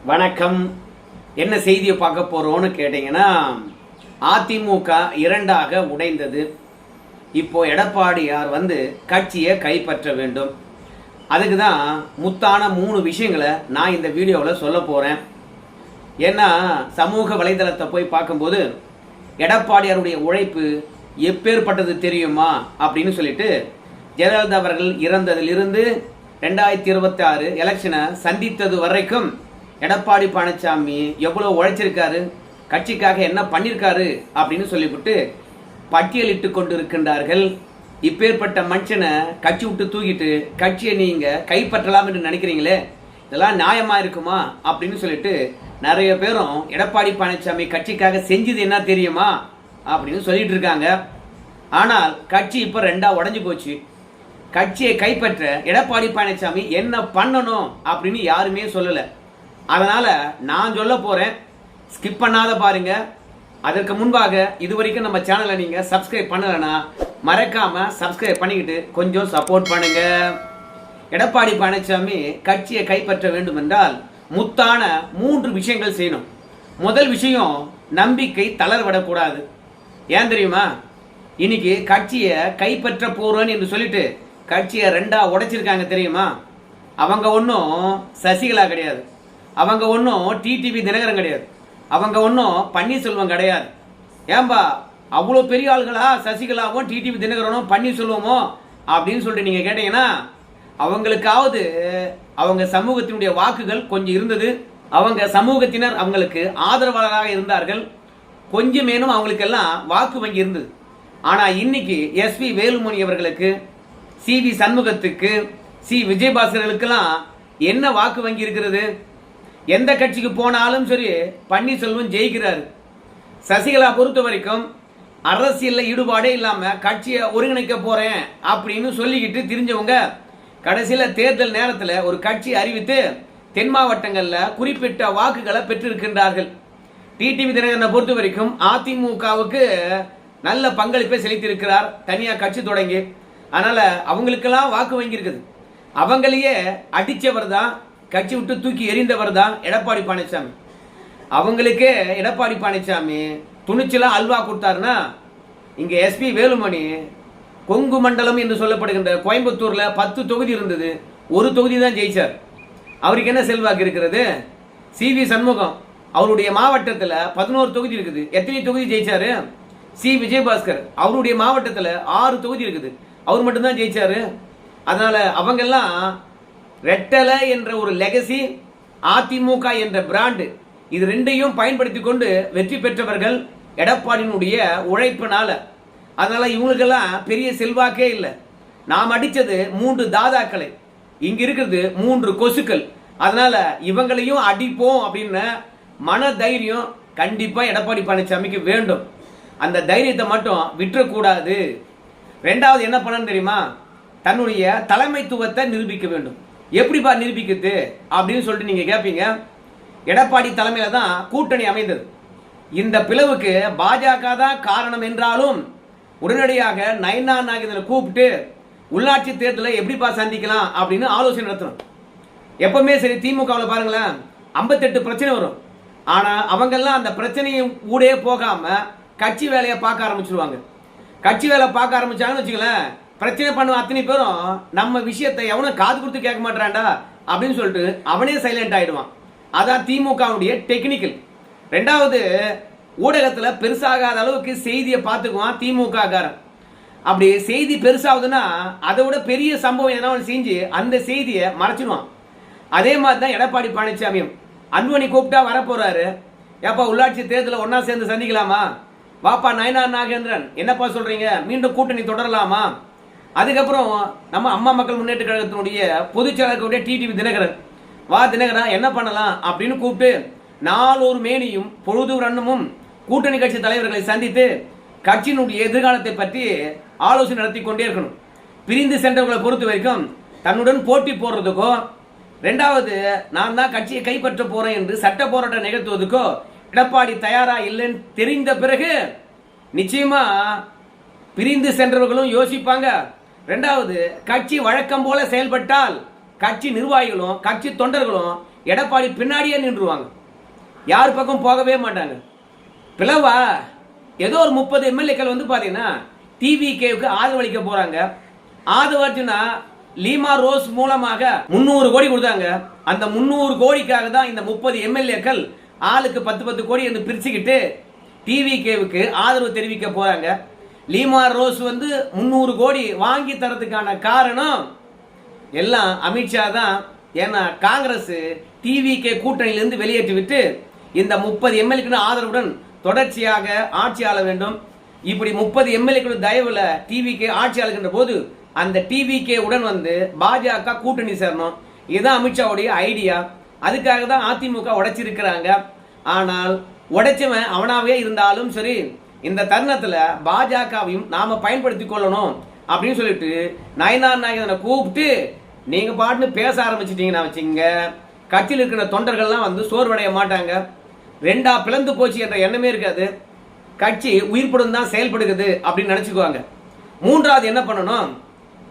வணக்கம். என்ன செய்தியை பார்க்க போறோம்னு கேட்டீங்கன்னா, அதிமுக இரண்டாக உடைந்தது. இப்போ எடப்பாடியார் கட்சியை கைப்பற்ற வேண்டும். அதுக்கு தான் முத்தான 3 விஷயங்களை நான் இந்த வீடியோவில் சொல்ல போறேன். ஏன்னா சமூக வலைதளத்தை போய் பார்க்கும்போது எடப்பாடியாருடைய உழைப்பு எப்பேற்பட்டது தெரியுமா அப்படின்னு சொல்லிட்டு, ஜெயலலிதா அவர்கள் இறந்ததிலிருந்து 2026 எலெக்ஷனை சந்தித்தது வரைக்கும் எடப்பாடி பழனிசாமி எவ்வளவு உழைச்சிருக்காரு, கட்சிக்காக என்ன பண்ணிருக்காரு அப்படின்னு சொல்லிவிட்டு பட்டியலிட்டு கொண்டு இருக்கின்றார்கள். இப்பேற்பட்ட மனுஷனை கட்சி விட்டு தூக்கிட்டு கட்சியை நீங்க கைப்பற்றலாம் என்று நினைக்கிறீங்களே, இதெல்லாம் நியாயமா இருக்குமா அப்படின்னு சொல்லிட்டு நிறைய பேரும் எடப்பாடி பழனிசாமி கட்சிக்காக செஞ்சது என்ன தெரியுமா அப்படின்னு சொல்லிட்டு இருக்காங்க. ஆனால் கட்சி இப்ப 2ஆ உடைஞ்சு போச்சு. கட்சியை கைப்பற்ற எடப்பாடி பழனிசாமி என்ன பண்ணணும் அப்படின்னு யாருமே சொல்லல. அதனால நான் சொல்ல போறேன், ஸ்கிப் பண்ணாத பாருங்க. அதற்கு முன்பாக இதுவரைக்கும் நம்ம சேனலை நீங்க சப்ஸ்கிரைப் பண்ணலன்னா மறக்காம சப்ஸ்கிரைப் பண்ணிக்கிட்டு கொஞ்சம் சப்போர்ட் பண்ணுங்க. எடப்பாடி பழனிசாமி கட்சியை கைப்பற்ற வேண்டும் என்றால் முத்தான 3 விஷயங்கள் செய்யணும். முதல் விஷயம், நம்பிக்கை தளர்விடக்கூடாது. ஏன் தெரியுமா? இன்னைக்கு கட்சியை கைப்பற்ற போறோன்னு என்று சொல்லிட்டு கட்சியை 2ஆ உடைச்சிருக்காங்க தெரியுமா? அவங்க ஒன்றும் சசிகலா கிடையாது, அவங்க ஒன்றும் டிடிவி தினகரன் கிடையாது, அவங்க ஒன்றும் பன்னீர்செல்வம் கிடையாது. ஏன்பா அவ்வளோ பெரிய ஆளுகளா சசிகலாவும் டிடிவி தினகரனும் பன்னீர்செல்வமோ அப்படின்னு சொல்லிட்டு நீங்கள் கேட்டீங்கன்னா, அவங்களுக்காவது அவங்க சமூகத்தினுடைய வாக்குகள் கொஞ்சம் இருந்தது, அவங்க சமூகத்தினர் அவங்களுக்கு ஆதரவாளராக இருந்தார்கள், கொஞ்சமேனும் அவங்களுக்கெல்லாம் வாக்கு வங்கி இருந்தது. ஆனால் இன்னைக்கு எஸ்பி வேலுமணி அவர்களுக்கு, சிவி சண்முகத்துக்கு, சி விஜயபாஸ்கர்களுக்கெல்லாம் என்ன வாக்கு வங்கி இருக்கிறது? எந்த கட்சிக்கு போனாலும் சரி பன்னீர்செல்வம் ஜெயிக்கிறாரு. சசிகலா பொறுத்த வரைக்கும் அரசியல்ல ஈடுபாடே இல்லாம கட்சியை ஒருங்கிணைக்க போறேன் அப்படின்னு சொல்லிக்கிட்டு தெரிஞ்சவங்க கடைசியில தேர்தல் நேரத்தில் ஒரு கட்சி அறிவித்து தென் மாவட்டங்கள்ல குறிப்பிட்ட வாக்குகளை பெற்றிருக்கின்றார்கள். டிடிவி தினகரனை பொறுத்த வரைக்கும் அதிமுகவுக்கு நல்ல பங்களிப்பை செலுத்தியிருக்கிறார், தனியா கட்சி தொடங்கி. அதனால அவங்களுக்கெல்லாம் வாக்கு வங்கி இருக்குது. அவங்களையே அடிச்சவர் தான், கட்சி விட்டு தூக்கி எறிந்தவர் தான் எடப்பாடி பழனிசாமி. அவங்களுக்கே எடப்பாடி பழனிசாமி துணிச்சலா அல்வா கொடுத்தாருன்னா, இங்க எஸ்பி வேலுமணி கொங்கு மண்டலம் என்று சொல்லப்படுகின்ற கோயம்புத்தூர்ல 10 தொகுதி இருந்தது, ஒரு தொகுதி தான் ஜெயிச்சார். அவருக்கு என்ன செல்வாக்கு இருக்கிறது? சிவி சண்முகம் அவருடைய மாவட்டத்தில் 11 தொகுதி இருக்குது, எத்தனை தொகுதி ஜெயிச்சாரு? சி விஜயபாஸ்கர் அவருடைய மாவட்டத்தில் 6 தொகுதி இருக்குது, அவர் மட்டும்தான் ஜெயிச்சாரு. அதனால அவங்கெல்லாம் ரெட்டலை என்ற ஒரு லெகசி, அதிமுக என்ற பிராண்டு, இது 2ஐயும் பயன்படுத்தி கொண்டு வெற்றி பெற்றவர்கள் எடப்பாடியினுடைய உழைப்பினால. அதனால இவங்களுக்கெல்லாம் பெரிய செல்வாக்கே இல்லை. நாம் அடிச்சது 3 தாதாக்களை, இங்க இருக்கிறது 3 கொசுக்கள். அதனால இவங்களையும் அடிப்போம் அப்படின்னு மன தைரியம் கண்டிப்பா எடப்பாடி பழனிசாமிக்கு வேண்டும். அந்த தைரியத்தை மட்டும் விட்டுறக்கூடாது. 2வது என்ன பண்ணணும் தெரியுமா? தன்னுடைய தலைமைத்துவத்தை நிரூபிக்க வேண்டும். எப்படிப்பா நிரூபிக்கிறது அப்படின்னு சொல்லிட்டு நீங்க கேட்பீங்க. எடப்பாடி தலைமையில தான் கூட்டணி அமைந்தது. இந்த பிளவுக்கு பாஜக தான் காரணம் என்றாலும் உடனடியாக நயனா நாகேந்திரனை கூப்பிட்டு உள்ளாட்சி தேர்தலை எப்படிப்பா சந்திக்கலாம் அப்படின்னு ஆலோசனை நடத்தணும். எப்பவுமே சரி, திமுகவில் பாருங்களேன் 58 பிரச்சனை வரும். ஆனா அவங்கெல்லாம் அந்த பிரச்சனையை ஊடே போகாம கட்சி வேலையை பார்க்க ஆரம்பிச்சிருவாங்க. கட்சி வேலை பார்க்க ஆரம்பிச்சாங்கன்னு வச்சுங்களேன், பிரச்சனை பண்ணுவ அத்தனை பேரும் நம்ம விஷயத்தை எவனும் காது கொடுத்து கேட்க மாட்டான்டா அப்படின்னு சொல்லிட்டு அவனே சைலண்ட் ஆயிடுவான். அதான் திமுகவுடைய டெக்னிக்கல். 2வது, ஊடகத்துல பெருசாகாத அளவுக்கு செய்தியை பார்த்துக்குவான் திமுக காரன். அப்படி செய்தி பெருசாகுதுன்னா அதை விட பெரிய சம்பவம் என்ன செஞ்சு அந்த செய்தியை மறைச்சிடுவான். அதே மாதிரி தான் எடப்பாடி பழனிசாமியும். அன்புமணி கூப்பிட்டா வரப்போறாரு, ஏப்பா உள்ளாட்சி தேர்தலில் ஒன்னா சேர்ந்து சந்திக்கலாமா, வாப்பா நயனா நாகேந்திரன் என்னப்பா சொல்றீங்க, மீண்டும் கூட்டணி தொடரலாமா? அதுக்கப்புறம் நம்ம அம்மா மக்கள் முன்னேற்ற கழகத்தினுடைய பொதுச் செயலாளர் டிடிவி தினகரன், வா தினகரா என்ன பண்ணலாம் அப்படின்னு கூப்பிட்டு 4 மேனியும் பொழுது ரன்னமும் கூட்டணி கட்சி தலைவர்களை சந்தித்து கட்சியினுடைய எதிர்காலத்தை பற்றி ஆலோசனை நடத்தி கொண்டே இருக்கணும். பிரிந்து சென்றவர்களை பொறுத்த வரைக்கும் தன்னுடன் போட்டி போடுறதுக்கோ, 2வது நான் தான் கட்சியை கைப்பற்ற போறேன் என்று சட்ட போராட்டம் நிகழ்த்துவதற்கோ எடப்பாடி தயாரா இல்லைன்னு தெரிந்த பிறகு நிச்சயமா பிரிந்து சென்றவர்களும் யோசிப்பாங்க. 2வது, கட்சி வழக்கம் போல செயல்பட்டால் கட்சி நிர்வாகிகளும் கட்சி தொண்டர்களும் எடப்பாடி பின்னாடியே நின்றுவாங்க, யார் பக்கம் போகவே மாட்டாங்க. பிளவா ஏதோ ஒரு 30 எம்எல்ஏக்கள் வந்து பார்த்தீங்கன்னா டிவிகேவுக்கு ஆதரவளிக்க போறாங்க. ஆதரவளிச்சுன்னா லீமா ரோஸ் மூலமாக 300 கோடி கொடுத்தாங்க. அந்த 300 கோடிக்காக தான் இந்த 30 எம்எல்ஏக்கள் ஆளுக்கு 10 கோடி என்று பிரிச்சுக்கிட்டு டிவிகேவுக்கு ஆதரவு தெரிவிக்க போறாங்க. லீமா ரோஸ் வந்து 300 கோடி வாங்கி தரதுக்கான காரணம் எல்லாம் அமித்ஷா தான். ஏன்னா காங்கிரஸ் டிவிகே கூட்டணியிலிருந்து வெளியேற்றி விட்டு இந்த 30 எம்எல்ஏக்கள் ஆதரவுடன் தொடர்ச்சியாக ஆட்சி ஆள வேண்டும். இப்படி 30 எம்எல்ஏக்கள் தயவுல டிவிகே ஆட்சி ஆளுகின்ற போது அந்த டிவிகே உடன் வந்து பாஜக கூட்டணி சேரணும். இதுதான் அமித்ஷாவுடைய ஐடியா. அதுக்காக தான் அதிமுக உடைச்சிருக்கிறாங்க. ஆனால் உடைச்சவன் அவனாவே இருந்தாலும் சரி, இந்த தருணத்தில் பாஜகவையும் நாம பயன்படுத்தி கொள்ளணும் அப்படின்னு சொல்லிட்டு நயனார் நாயகனை கூப்பிட்டு நீங்க பாட்டுன்னு பேச ஆரம்பிச்சிட்டீங்கன்னா வச்சுங்க, கட்சியில் இருக்கிற தொண்டர்கள்லாம் வந்து சோர்வடைய மாட்டாங்க. ரெண்டா பிளந்து போச்சு என்ற எண்ணமே இருக்காது. கட்சி உயிர்ப்புடன் தான் செயல்படுகிறது அப்படின்னு நினைச்சுக்குவாங்க. மூன்றாவது என்ன பண்ணணும்,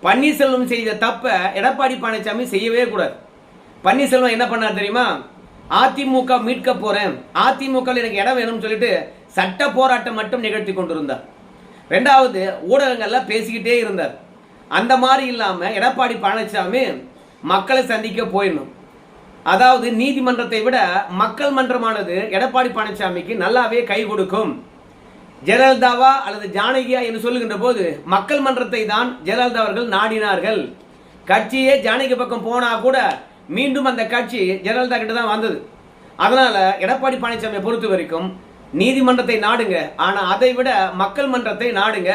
பன்னீர்செல்வம் செய்த தப்ப எடப்பாடி பழனிசாமி செய்யவே கூடாது. பன்னீர்செல்வம் என்ன பண்ணார் தெரியுமா, அதிமுக மீட்க போறேன், அதிமுக எனக்கு இடம் வேணும்னு சொல்லிட்டு சட்ட போராட்டம் மட்டும் நிகழ்த்தி கொண்டிருந்தார். ரெண்டாவது ஊடகங்கள்ல பேசிக்கிட்டே இருந்தார். அந்த மாதிரி இல்லாம எடப்பாடி பழனிசாமி மக்களை சந்திக்க போயிடணும். அதாவது நீதிமன்றத்தை விட மக்கள் மன்றமானது எடப்பாடி பழனிசாமிக்கு நல்லாவே கை கொடுக்கும். ஜெயலலிதாவா அல்லது ஜானகியா என்று சொல்லுகின்ற போது மக்கள் மன்றத்தை தான் ஜெயலலிதா அவர்கள் நாடினார்கள். கட்சியே ஜானகி பக்கம் போனா கூட மீண்டும் அந்த கட்சி ஜெயலலிதா கிட்ட தான் வந்தது. அதனால எடப்பாடி பழனிசாமியை பொறுத்த வரைக்கும் நீதிமன்றத்தை நாடுங்க, ஆனா அதை விட மக்கள் மன்றத்தை நாடுங்க.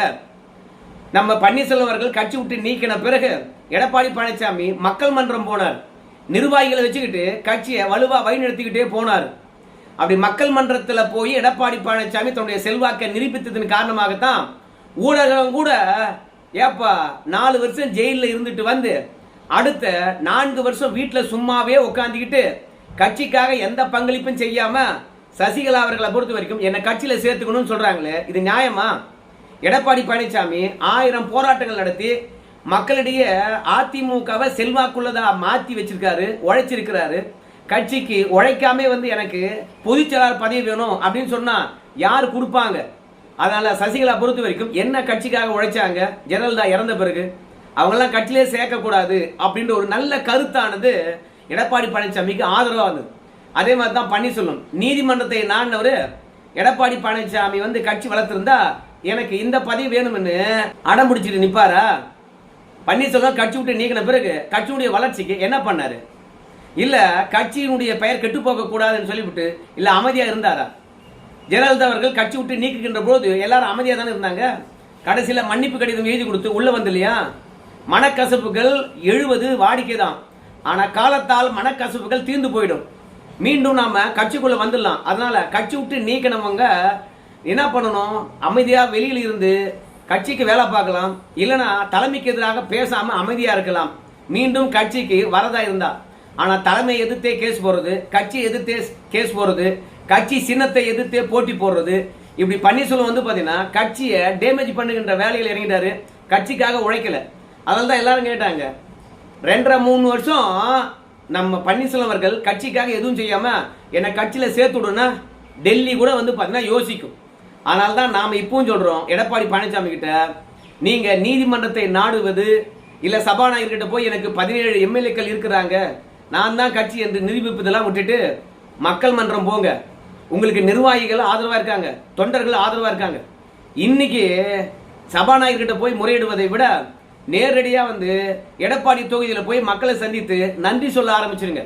நம்ம பன்னீர்செல்வம் அவர்கள் கட்சி விட்டு நீக்கின பிறகு எடப்பாடி பழனிசாமி மக்கள் மன்றம் போனார். நிர்வாகிகளை வச்சுக்கிட்டு கட்சியை வலுவா வழிநடத்திக்கிட்டே போனார். அப்படி மக்கள் மன்றத்தில் போய் எடப்பாடி பழனிசாமி தன்னுடைய செல்வாக்கை நிரூபித்ததன் காரணமாகத்தான் ஊடகம் கூட ஏப்பா 4 வருஷம் ஜெயிலில் இருந்துட்டு வந்து அடுத்த 4 வருஷம் வீட்டில் சும்மாவே உட்காந்துக்கிட்டு கட்சிக்காக எந்த பங்களிப்பும் செய்யாம சசிகலா அவர்களை பொறுத்த வரைக்கும் என்னை கட்சியில சேர்த்துக்கணும்னு சொல்றாங்களே, இது நியாயமா? எடப்பாடி பழனிசாமி 1000 போராட்டங்கள் நடத்தி மக்களிடையே அதிமுகவை செல்வாக்குள்ளதா மாத்தி வச்சிருக்காரு, உழைச்சிருக்கிறாரு. கட்சிக்கு உழைக்காம வந்து எனக்கு பொதுச்செயலாளர் பதவி வேணும் அப்படின்னு சொன்னா யாரு கொடுப்பாங்க? அதனால சசிகலா பொறுத்த வரைக்கும் என்ன கட்சிக்காக உழைச்சாங்க, ஜெயலலிதா இறந்த பிறகு அவங்கெல்லாம் கட்சியிலே சேர்க்கக்கூடாது அப்படின்ற ஒரு நல்ல கருத்தானது எடப்பாடி பழனிசாமிக்கு ஆதரவாக வந்தது. அதே மாதிரி தான் பன்னீர்செல்வம் நீதிமன்றத்தை நாடினவர் எடப்பாடி பழனிசாமி வந்து கட்சி வளர்த்திருந்தா எனக்கு இந்த பதவி வேணும்னு அடம் பிடிச்சிட்டு நிப்பாரா? பன்னீர்செல்வம் கட்சி விட்டு நீக்கின பிறகு கட்சியுடைய வளர்ச்சிக்கு என்ன பண்ணாரு? இல்ல கட்சியினுடைய பெயர் கெட்டு போக கூடாதுன்னு சொல்லிவிட்டு இல்ல அமைதியா இருந்தாரா? ஜெயலலிதா அவர்கள் கட்சி விட்டு நீக்குகின்ற போது எல்லாரும் அமைதியா தானே இருந்தாங்க. கடைசியில மன்னிப்பு கடிதம் எழுதி கொடுத்து உள்ள வந்து இல்லையா? மனக்கசப்புகள் 70 வாடிக்கை தான். ஆனா காலத்தால் மனக்கசப்புகள் தீர்ந்து போயிடும். மீண்டும் நாம கட்சிக்குள்ள வந்துடலாம். அதனால கட்சி விட்டு நீக்கினவங்க என்ன பண்ணணும், அமைதியா வெளியில் இருந்து கட்சிக்கு வேலை பார்க்கலாம், இல்லைன்னா தலைமைக்கு எதிராக பேசாம அமைதியா இருக்கலாம். மீண்டும் கட்சிக்கு வரதா இருந்தா. ஆனா தலைமை எதிர்த்தே கேஸ் போடுறது, கட்சி எதிர்த்தே கேஸ் போடுறது, கட்சி சின்னத்தை எதிர்த்தே போட்டி போடுறது, இப்படி பன்னீர்செல்வம் வந்து பாத்தீங்கன்னா கட்சியை டேமேஜ் பண்ணுகின்ற வேலையில் இறங்கிட்டாரு. கட்சிக்காக உழைக்கல. அதனால தான் எல்லாரும் கேட்டாங்க, 2.5-3 வருஷம் நம்ம பன்னீர்செல்வம் அவர்கள் கட்சிக்காக எதுவும் செய்யாம என்னை கட்சியில சேர்த்து விடுனா டெல்லி கூட வந்து பாத்தீங்கன்னா யோசிக்கும். அதனால தான் நாம இப்பவும் சொல்றோம் எடப்பாடி பழனிசாமி கிட்ட, நீங்க நீதிமன்றத்தை நாடுவது இல்ல சபாநாயகர்கிட்ட போய் எனக்கு 17 எம்எல்ஏக்கள் இருக்கிறாங்க, நான் தான் கட்சி என்று நிரூபிப்பதெல்லாம் விட்டுட்டு மக்கள் மன்றம் போங்க. உங்களுக்கு நிர்வாகிகள் ஆதரவா இருக்காங்க, தொண்டர்கள் ஆதரவா இருக்காங்க. இன்னைக்கு சபாநாயகர்கிட்ட போய் முறையிடுவதை விட நேரடியா வந்து எடப்பாடி தொகுதியில் போய் மக்களை சந்தித்து நன்றி சொல்ல ஆரம்பிச்சிருங்க.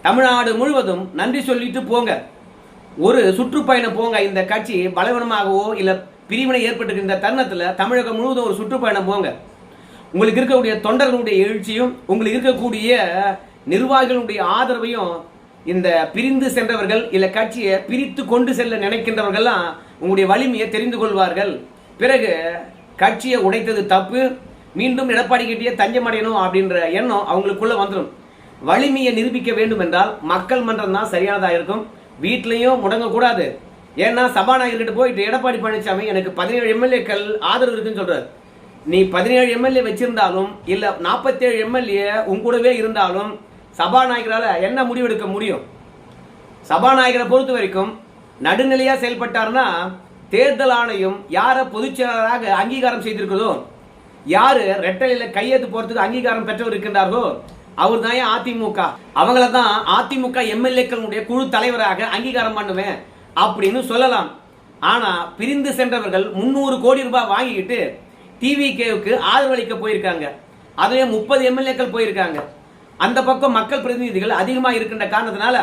தமிழ்நாடு முழுவதும் நன்றி சொல்லிட்டு போங்க. ஒரு சுற்றுப்பயணம் போங்க. இந்த கட்சி பலவீனமாகவோ இல்ல பிரிவினை ஏற்பட்டிருக்கின்ற தருணத்தில் தமிழகம் முழுவதும் ஒரு சுற்றுப்பயணம் போங்க. உங்களுக்கு இருக்கக்கூடிய தொண்டர்களுடைய எழுச்சியும் உங்களுக்கு இருக்கக்கூடிய நிர்வாகிகளுடைய ஆதரவையும் இந்த பிரிந்து சென்றவர்கள் இல்ல கட்சியை பிரித்து கொண்டு செல்ல நினைக்கின்றவர்கள்லாம் உங்களுடைய வலிமையை தெரிந்து கொள்வார்கள். பிறகு கட்சியை உடைத்தது தப்பு, மீண்டும் எடப்பாடி கிட்டே தஞ்சம் அடையணும் அப்படின்ற எண்ணம் அவங்களுக்குள்ள வந்துடும். வலிமையை நிரூபிக்க வேண்டும் என்றால் மக்கள் மன்றம் தான் சரியானதா இருக்கும். வீட்லையும் முடங்கக்கூடாது. ஏன்னா சபாநாயகர்கிட்ட போயிட்டு எடப்பாடி பழனிசாமி எனக்கு 17 எம்எல்ஏக்கள் ஆதரவு இருக்குன்னு சொல்றாரு. நீ 17 எம்எல்ஏ வச்சிருந்தாலும் இல்ல 47 எம்எல்ஏ உங்க கூடவே இருந்தாலும் சபாநாயகரால் என்ன முடிவெடுக்க முடியும்? சபாநாயகரை பொறுத்த வரைக்கும் நடுநிலையா செயல்பட்டார்னா தேர்தல் ஆணையம் யாரை பொதுச் செயலாளராக அங்கீகாரம் செய்திருக்கிறதோ, யாரு ரெட்டலையில கையெழுத்து போறதுக்கு அங்கீகாரம் பெற்றவர் இருக்கின்றார்களோ அவர் தான் அதிமுக. அவங்கள தான் அதிமுக எம்எல்ஏக்களுடைய குழு தலைவராக அங்கீகாரம் பண்ணுவேன் அப்படின்னு சொல்லலாம். ஆனா பிரிந்து சென்றவர்கள் 300 கோடி ரூபாய் வாங்கிக்கிட்டு டிவிகேவுக்கு ஆதரவளிக்க போயிருக்காங்க. அதுவே 30 எம்எல்ஏக்கள் போயிருக்காங்க. அந்த பக்கம் மக்கள் பிரதிநிதிகள் அதிகமா இருக்கின்ற காரணத்தினால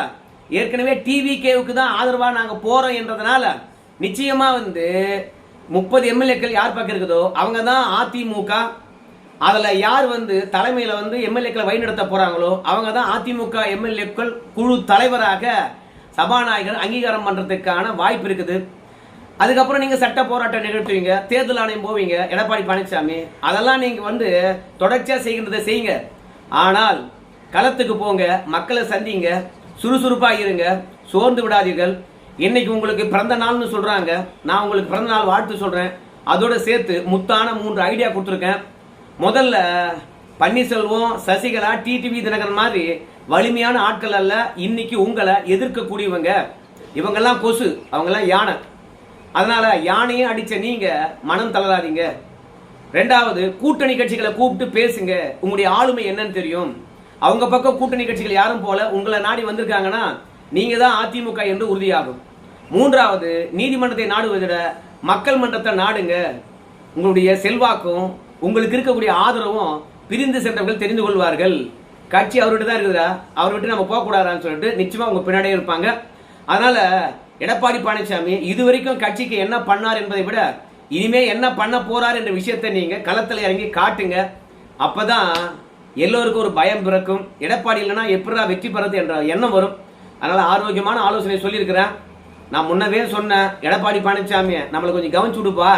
ஏற்கனவே டிவிகேவுக்கு தான் ஆதரவா நாங்க போறோம் என்றதுனால நிச்சயமா 30 எம்எல்ஏக்கள் யார் பக்கம் இருக்குதோ அவங்க தான் அதிமுக. அதுல யார் தலைமையில எம்எல்ஏக்களை வழிநடத்த போறாங்களோ அவங்க தான் அதிமுக எம்எல்ஏக்கள் குழு தலைவராக சபாநாயகர் அங்கீகாரம் பண்றதுக்கான வாய்ப்பு இருக்குது. அதுக்கப்புறம் நீங்க சட்ட போராட்டம் நிகழ்த்துவீங்க, தேர்தல் ஆணையம் போவீங்க. எடப்பாடி பழனிசாமி அதெல்லாம் நீங்க தொடர்ச்சியா செய்கின்றதை செய்யுங்க. ஆனால் களத்துக்கு போங்க, மக்களை சந்திங்க, சுறுசுறுப்பா இருங்க, சோர்ந்து விடாதீர்கள். இன்னைக்கு உங்களுக்கு பிறந்த நாள்னு சொல்றாங்க, நான் உங்களுக்கு பிறந்த நாள் வாழ்த்து சொல்றேன். அதோட சேர்த்து முத்தான 3 ஐடியா கொடுத்துருக்கேன். முதல்ல பன்னீர்செல்வம், சசிகலா, டிடிவி தினகரன் மாதிரி வலிமையான ஆட்கள் அல்ல, இன்னைக்கு உங்களை எதிர்க்கக்கூடியவங்க. இவங்கெல்லாம் கொசு, அவங்கெல்லாம் யானை. அதனால யானையே அடிச்ச நீங்க மனம் தளராதீங்க. ரெண்டாவது, கூட்டணி கட்சிகளை கூப்பிட்டு பேசுங்க. உங்களுடைய ஆளுமை என்னன்னு தெரியும். அவங்க பக்கம் கூட்டணி கட்சிகள் யாரும் போல உங்களை நாடி வந்திருக்காங்கன்னா நீங்க தான் அதிமுக என்று உறுதியாகும். மூன்றாவது, நீதிமன்றத்தை நாடுவதை விட மக்கள் மன்றத்தை நாடுங்க. உங்களுடைய செல்வாக்கும் உங்களுக்கு இருக்கக்கூடிய ஆதரவும் பிரிந்து சென்றவர்கள் தெரிந்து கொள்வார்கள். கட்சி அவர்கிட்ட தான் இருக்குதா, அவர் விட்டு நம்ம போகக்கூடாதான்னு சொல்லிட்டு நிச்சயமா உங்க பின்னாடியே இருப்பாங்க. அதனால எடப்பாடி பழனிசாமி இதுவரைக்கும் கட்சிக்கு என்ன பண்ணார் என்பதை விட இனிமே என்ன பண்ண போறார் என்ற விஷயத்தை நீங்க களத்தில் இறங்கி காட்டுங்க. அப்பதான் எல்லோருக்கும் ஒரு பயம் பிறக்கும். எடப்பாடி இல்லைன்னா எப்படா வெற்றி பெறது என்ற எண்ணம் வரும். அதனால ஆரோக்கியமான ஆலோசனை சொல்லியிருக்கிறேன். நான் முன்னவே சொன்னேன், எடப்பாடி பழனிசாமி நம்மளை கொஞ்சம் கவனிச்சு விடுப்பா,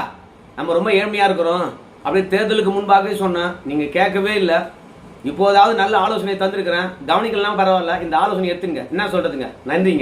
நம்ம ரொம்ப ஏழ்மையா இருக்கிறோம் அப்படி தேர்தலுக்கு முன்பாகவே சொன்னேன். நீங்க கேட்கவே இல்லை. இப்போதாவது நல்ல ஆலோசனை தந்திருக்கிறேன், கவனிக்கலாம் பரவாயில்ல. இந்த ஆலோசனை எடுத்துங்க. என்ன சொல்றதுங்க? நன்றிங்க.